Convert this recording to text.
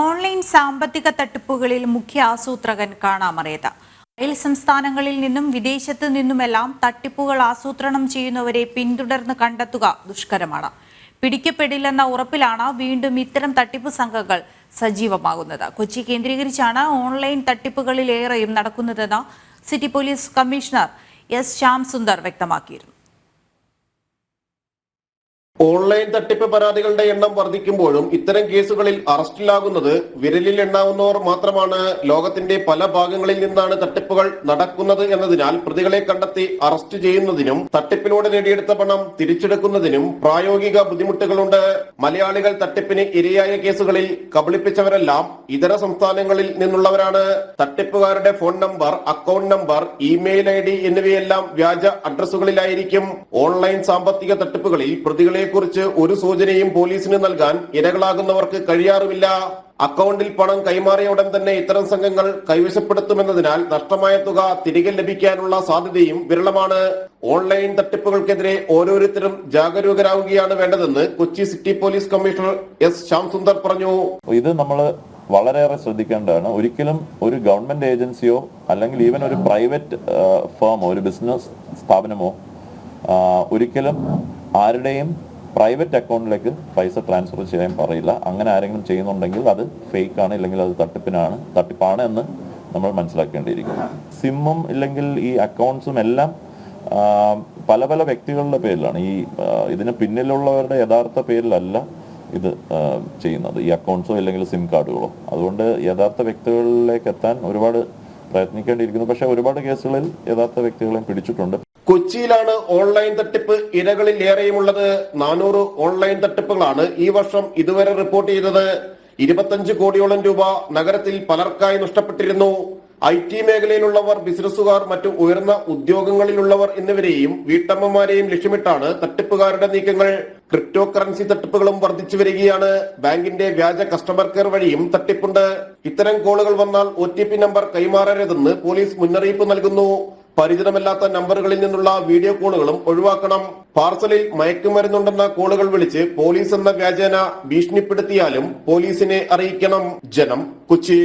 Online സാമ്പത്തിക തട്ടിപ്പുകളിൽ മുഖ്യ ആസൂത്രകൻ കാണാമറയത്. അയൽ സംസ്ഥാനങ്ങളിൽ നിന്നും വിദേശത്ത് നിന്നുമെല്ലാം തട്ടിപ്പുകൾ ആസൂത്രണം ചെയ്യുന്നവരെ പിന്തുടർന്ന് കണ്ടെത്തുക ദുഷ്കരമാണ്. പിടിക്കപ്പെടില്ലെന്ന ഉറപ്പിലാണ് വീണ്ടും ഇത്തരം തട്ടിപ്പ് സംഘങ്ങൾ സജീവമാകുന്നത്. കൊച്ചി കേന്ദ്രീകരിച്ചാണ് ഓൺലൈൻ തട്ടിപ്പുകളിലേറെയും നടക്കുന്നതെന്ന് city police commissioner S Shyamsundar വ്യക്തമാക്കിയിരുന്നു. ഓൺലൈൻ തട്ടിപ്പ് പരാതികളുടെ എണ്ണം വർദ്ധിക്കുമ്പോഴും ഇത്തരം കേസുകളിൽ അറസ്റ്റിലാകുന്നത് വിരലിൽ എണ്ണാവുന്നവർ മാത്രമാണ്. ലോകത്തിന്റെ പല ഭാഗങ്ങളിൽ നിന്നാണ് തട്ടിപ്പുകൾ നടക്കുന്നത് എന്നതിനാൽ പ്രതികളെ കണ്ടെത്തി അറസ്റ്റ് ചെയ്യുന്നതിനും തട്ടിപ്പിലൂടെ നേടിയെടുത്ത പണം തിരിച്ചെടുക്കുന്നതിനും പ്രായോഗിക ബുദ്ധിമുട്ടുകളുണ്ട്. മലയാളികൾ തട്ടിപ്പിന് ഇരയായ കേസുകളിൽ കബളിപ്പിച്ചവരെല്ലാം ഇതര സംസ്ഥാനങ്ങളിൽ നിന്നുള്ളവരാണ്. തട്ടിപ്പുകാരുടെ phone number, account number, email ID എന്നിവയെല്ലാം വ്യാജ അഡ്രസ്സുകളിലായിരിക്കും. ഓൺലൈൻ സാമ്പത്തിക തട്ടിപ്പുകളിൽ പ്രതികളെ കുറിച്ച് ഒരു സൂചനയും പോലീസിന് നൽകാൻ ഇരകളാകുന്നവർക്ക് കഴിയാറുമില്ല. അക്കൗണ്ടിൽ പണം കൈമാറിയ ഉടൻ തന്നെ ഇത്തരം സംഘങ്ങൾ കൈവശപ്പെടുത്തുമെന്നതിനാൽ നഷ്ടമായ തുക തിരികെ ലഭിക്കാനുള്ള സാധ്യതയും വിരളമാണ്. ഓൺലൈൻ തട്ടിപ്പുകൾക്കെതിരെ ഓരോരുത്തരും ജാഗരൂകരാകുകയാണ് വേണ്ടതെന്ന് Kochi city police commissioner S Shyamsundar പറഞ്ഞു. ഇത് നമ്മൾ വളരെയേറെ ശ്രദ്ധിക്കേണ്ടതാണ്. ഒരിക്കലും ഒരു ഗവൺമെന്റ് ഏജൻസിയോ അല്ലെങ്കിൽ ഈവൻ ഒരു പ്രൈവറ്റ് ഫേമോ ഒരു ബിസിനസ് സ്ഥാപനമോ ഒരിക്കലും ആരുടെയും പ്രൈവറ്റ് അക്കൗണ്ടിലേക്ക് പൈസ ട്രാൻസ്ഫർ ചെയ്യാൻ പറയില്ല. അങ്ങനെ ആരെങ്കിലും ചെയ്യുന്നുണ്ടെങ്കിൽ അത് ഫേക്ക് ആണ്, ഇല്ലെങ്കിൽ അത് തട്ടിപ്പാണ് എന്ന് നമ്മൾ മനസ്സിലാക്കേണ്ടിയിരിക്കുന്നു. സിമ്മും ഇല്ലെങ്കിൽ ഈ അക്കൗണ്ട്സും എല്ലാം പല പല വ്യക്തികളുടെ പേരിലാണ്. ഇതിന് പിന്നിലുള്ളവരുടെ യഥാർത്ഥ പേരിലല്ല ഇത് ചെയ്യുന്നത്, ഈ അക്കൗണ്ട്സോ അല്ലെങ്കിൽ സിം കാർഡുകളോ. അതുകൊണ്ട് യഥാർത്ഥ വ്യക്തികളിലേക്ക് എത്താൻ ഒരുപാട് പ്രയത്നിക്കേണ്ടിയിരിക്കുന്നു. പക്ഷെ ഒരുപാട് കേസുകളിൽ യഥാർത്ഥ വ്യക്തികളെയും പിടിച്ചിട്ടുണ്ട്. കൊച്ചിയിലാണ് ഓൺലൈൻ തട്ടിപ്പ് ഇരകളിൽ ഏറെയുമുള്ളത്. 400 ഓൺലൈൻ തട്ടിപ്പുകളാണ് ഈ വർഷം ഇതുവരെ റിപ്പോർട്ട് ചെയ്തത്. 25 കോടിയോളം രൂപ നഗരത്തിൽ പലർക്കായി നഷ്ടപ്പെട്ടിരുന്നു. IT മേഖലയിലുള്ളവർ, ബിസിനസ്സുകാർ, മറ്റു ഉയർന്ന ഉദ്യോഗങ്ങളിലുള്ളവർ എന്നിവരെയും വീട്ടമ്മമാരെയും ലക്ഷ്യമിട്ടാണ് തട്ടിപ്പുകാരുടെ നീക്കങ്ങൾ. ക്രിപ്റ്റോ കറൻസി തട്ടിപ്പുകളും വർദ്ധിച്ചു വരികയാണ്. ബാങ്കിന്റെ വ്യാജ കസ്റ്റമർ കെയർ വഴിയും തട്ടിപ്പുണ്ട്. ഇത്തരം കോളുകൾ വന്നാൽ OTP നമ്പർ കൈമാറരുതെന്ന് പോലീസ് മുന്നറിയിപ്പ് നൽകുന്നു. പരിചിതമല്ലാത്ത നമ്പറുകളിൽ നിന്നുള്ള വീഡിയോ കോളുകളും ഒഴിവാക്കണം. പാർസലിൽ മയക്കുമരുന്നുണ്ടെന്ന കോളുകൾ വിളിച്ച് പോലീസ് എന്ന വ്യാജേന ഭീഷണിപ്പെടുത്തിയാലും പോലീസിനെ അറിയിക്കണം. ജനം, കൊച്ചി.